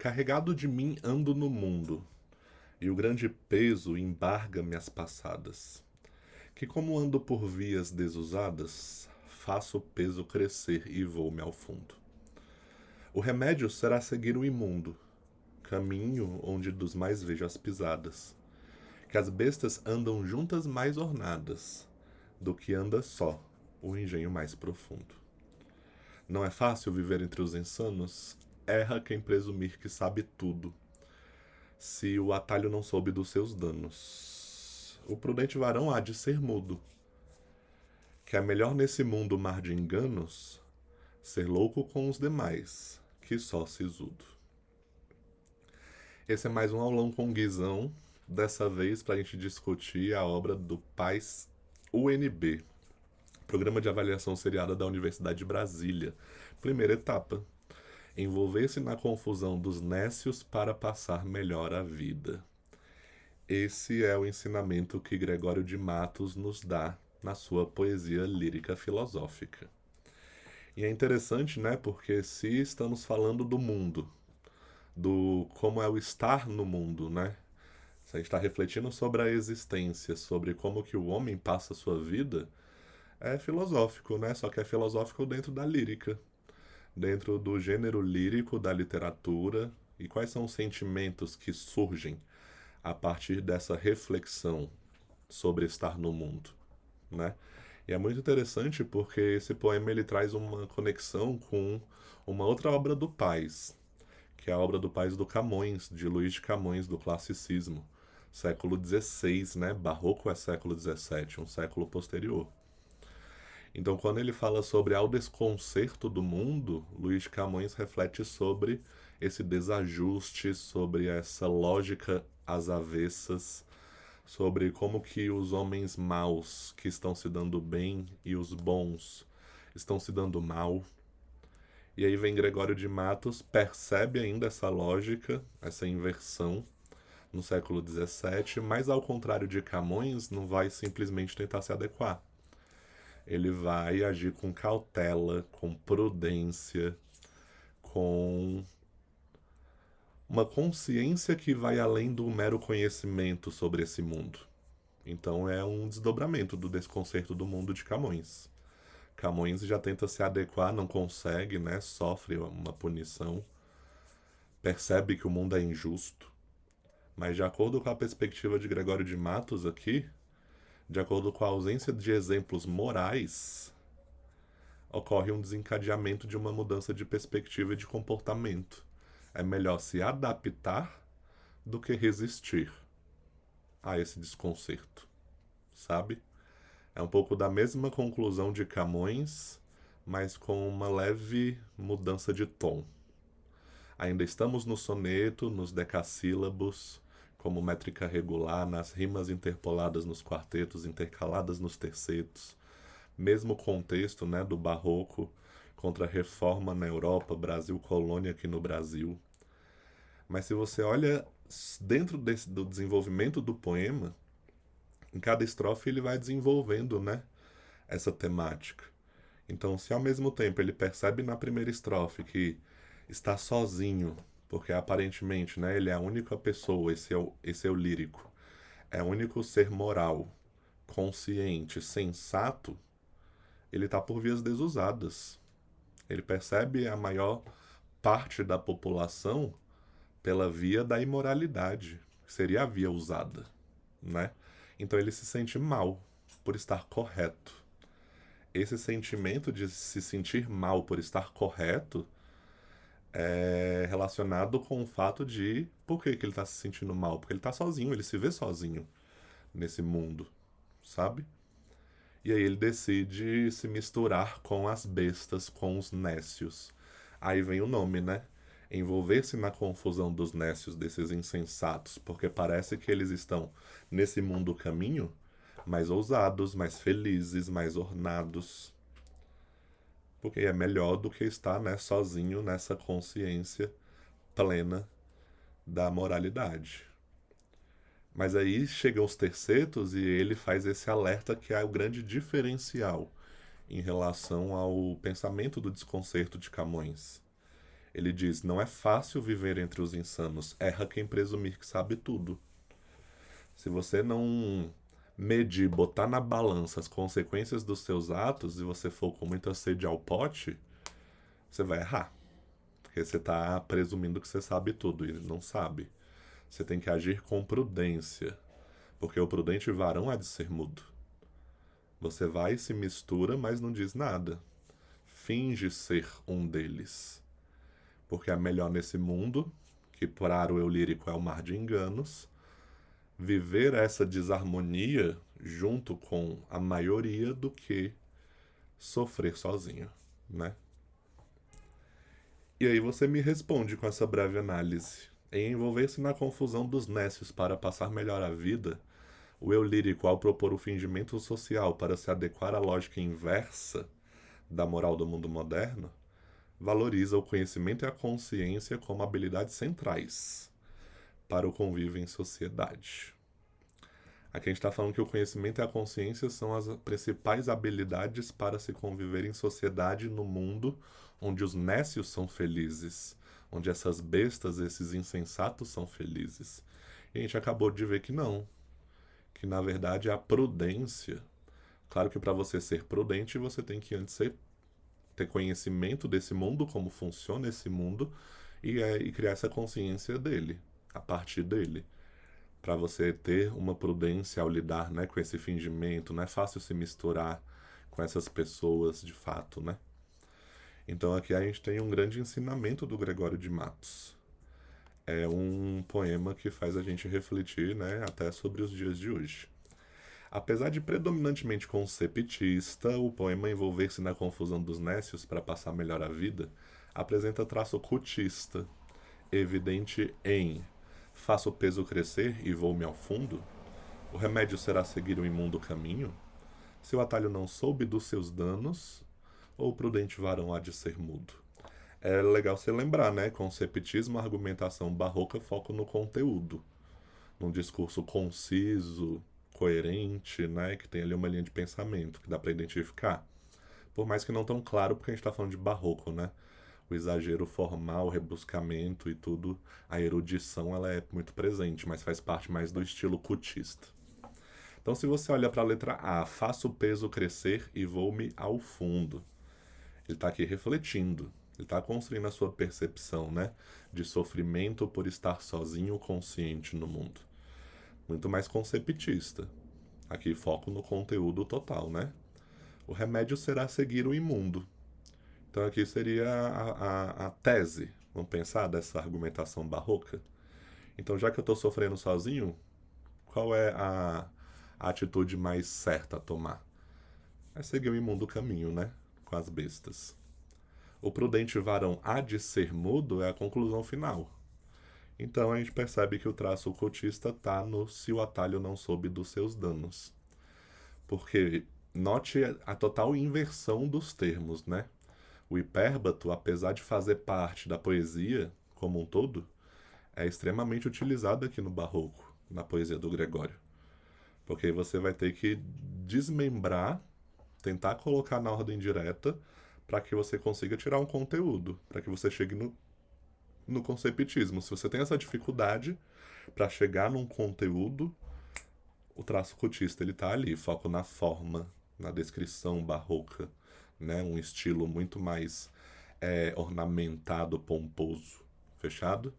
Carregado de mim ando no mundo, e o grande peso embarga minhas passadas. Que como ando por vias desusadas, faço o peso crescer e vou-me ao fundo. O remédio será seguir o imundo, caminho onde dos mais vejo as pisadas. Que as bestas andam juntas mais ornadas, do que anda só o engenho mais profundo. Não é fácil viver entre os insanos, erra quem presumir que sabe tudo, se o atalho não soube dos seus danos. O prudente varão há de ser mudo, que é melhor nesse mundo mar de enganos ser louco com os demais, que só sisudo. Esse é mais um aulão com Guizão, dessa vez para a gente discutir a obra do PAIS UNB, Programa de Avaliação Seriada da Universidade de Brasília. Primeira etapa: envolver-se na confusão dos nécios para passar melhor a vida. Esse é o ensinamento que Gregório de Matos nos dá na sua poesia lírica filosófica. E é interessante, né, porque se estamos falando do mundo, do como é o estar no mundo, né? Se a gente está refletindo sobre a existência, sobre como que o homem passa a sua vida, é filosófico, né? Só que é filosófico dentro da lírica, dentro do gênero lírico da literatura, e quais são os sentimentos que surgem a partir dessa reflexão sobre estar no mundo, né? E é muito interessante porque esse poema ele traz uma conexão com uma outra obra do Paz, que é a obra do Paz do Camões, de Luís de Camões, do classicismo, século XVI, né? Barroco é século XVII, um século posterior. Então, quando ele fala sobre ao desconcerto do mundo, Luís de Camões reflete sobre esse desajuste, sobre essa lógica às avessas, sobre como que os homens maus que estão se dando bem e os bons estão se dando mal. E aí vem Gregório de Matos, percebe ainda essa lógica, essa inversão no século XVII, mas ao contrário de Camões, não vai simplesmente tentar se adequar. Ele vai agir com cautela, com prudência, com uma consciência que vai além do mero conhecimento sobre esse mundo. Então é um desdobramento do desconcerto do mundo de Camões. Camões já tenta se adequar, não consegue, né? Sofre uma punição, percebe que o mundo é injusto. Mas de acordo com a perspectiva de Gregório de Matos aqui, de acordo com a ausência de exemplos morais, ocorre um desencadeamento de uma mudança de perspectiva e de comportamento. É melhor se adaptar do que resistir a esse desconcerto, sabe? É um pouco da mesma conclusão de Camões, mas com uma leve mudança de tom. Ainda estamos no soneto, nos decassílabos, como métrica regular, nas rimas interpoladas nos quartetos, intercaladas nos tercetos, mesmo contexto, né, do barroco contra a reforma na Europa, Brasil colônia aqui no Brasil. Mas se você olha dentro do desenvolvimento do poema, em cada estrofe ele vai desenvolvendo, né, essa temática. Então, se ao mesmo tempo ele percebe na primeira estrofe que está sozinho, porque aparentemente, né, ele é a única pessoa, esse é o lírico, é o único ser moral, consciente, sensato, ele está por vias desusadas. Ele percebe a maior parte da população pela via da imoralidade, que seria a via usada, né? Então ele se sente mal por estar correto. Esse sentimento de se sentir mal por estar correto é relacionado com o fato de por que ele está se sentindo mal? Porque ele está sozinho, ele se vê sozinho nesse mundo, sabe? E aí ele decide se misturar com as bestas, com os nécios. Aí vem o nome, né? Envolver-se na confusão dos nécios, desses insensatos, porque parece que eles estão nesse mundo caminho mais ousados, mais felizes, mais ornados. Porque é melhor do que estar, né, sozinho nessa consciência plena da moralidade. Mas aí chegam os tercetos e ele faz esse alerta que é o grande diferencial em relação ao pensamento do desconcerto de Camões. Ele diz: não é fácil viver entre os insanos, erra quem presumir que sabe tudo. Se você não medir, botar na balança as consequências dos seus atos e você for com muita sede ao pote, você vai errar. Porque você está presumindo que você sabe tudo e não sabe. Você tem que agir com prudência, porque o prudente varão há de ser mudo. Você vai e se mistura, mas não diz nada. Finge ser um deles. Porque é melhor nesse mundo, que para o eu lírico é um mar de enganos, viver essa desarmonia junto com a maioria do que sofrer sozinho, né? E aí você me responde com essa breve análise. Em envolver-se na confusão dos nécios para passar melhor a vida, o eu lírico, ao propor o fingimento social para se adequar à lógica inversa da moral do mundo moderno, valoriza o conhecimento e a consciência como habilidades centrais para o convívio em sociedade. Aqui a gente está falando que o conhecimento e a consciência são as principais habilidades para se conviver em sociedade no mundo onde os nécios são felizes, onde essas bestas, esses insensatos são felizes. E a gente acabou de ver que não, que na verdade a prudência, claro que para você ser prudente você tem que antes ter conhecimento desse mundo, como funciona esse mundo, e criar essa consciência dele, a partir dele. Para você ter uma prudência ao lidar, né, com esse fingimento. Não é fácil se misturar com essas pessoas de fato, né? Então aqui a gente tem um grande ensinamento do Gregório de Matos. É um poema que faz a gente refletir, né, até sobre os dias de hoje. Apesar de predominantemente conceptista, o poema envolver-se na confusão dos nécios para passar melhor a vida, apresenta traço ocultista, evidente em faço o peso crescer e vou-me ao fundo? O remédio será seguir o imundo caminho? Se o atalho não soube dos seus danos, ou o prudente varão há de ser mudo? É legal você lembrar, né? Conceptismo, argumentação barroca, foco no conteúdo. Num discurso conciso, coerente, né? Que tem ali uma linha de pensamento que dá para identificar. Por mais que não tão claro, porque a gente está falando de barroco, né? O exagero formal, o rebuscamento e tudo, a erudição ela é muito presente, mas faz parte mais do estilo cutista. Então, se você olha para a letra A, faço o peso crescer e vou-me ao fundo. Ele está aqui refletindo, ele está construindo a sua percepção, né, de sofrimento por estar sozinho, consciente no mundo. Muito mais conceptista. Aqui foco no conteúdo total, né? O remédio será seguir o imundo. Então aqui seria a tese, vamos pensar, dessa argumentação barroca. Então, já que eu estou sofrendo sozinho, qual é a atitude mais certa a tomar? É seguir o imundo caminho, né? Com as bestas. O prudente varão há de ser mudo é a conclusão final. Então a gente percebe que o traço ocultista está no se o atalho não soube dos seus danos. Porque note a total inversão dos termos, né? O hipérbato, apesar de fazer parte da poesia como um todo, é extremamente utilizado aqui no Barroco, na poesia do Gregório. Porque aí você vai ter que desmembrar, tentar colocar na ordem direta, para que você consiga tirar um conteúdo, para que você chegue no conceptismo. Se você tem essa dificuldade para chegar num conteúdo, o traço cutista ele tá ali, foco na forma, na descrição barroca, né? Um estilo muito mais ornamentado, pomposo, fechado?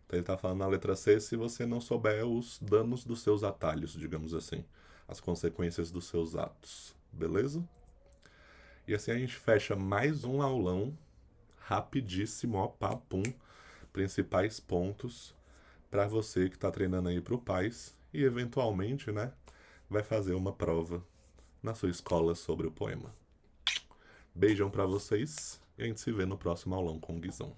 Então ele está falando na letra C se você não souber os danos dos seus atalhos, digamos assim, as consequências dos seus atos, beleza? E assim a gente fecha mais um aulão, rapidíssimo, ó, papum, principais pontos para você que está treinando aí para o PAS e eventualmente, né, vai fazer uma prova na sua escola sobre o poema. Beijão para vocês e a gente se vê no próximo aulão com o Guizão.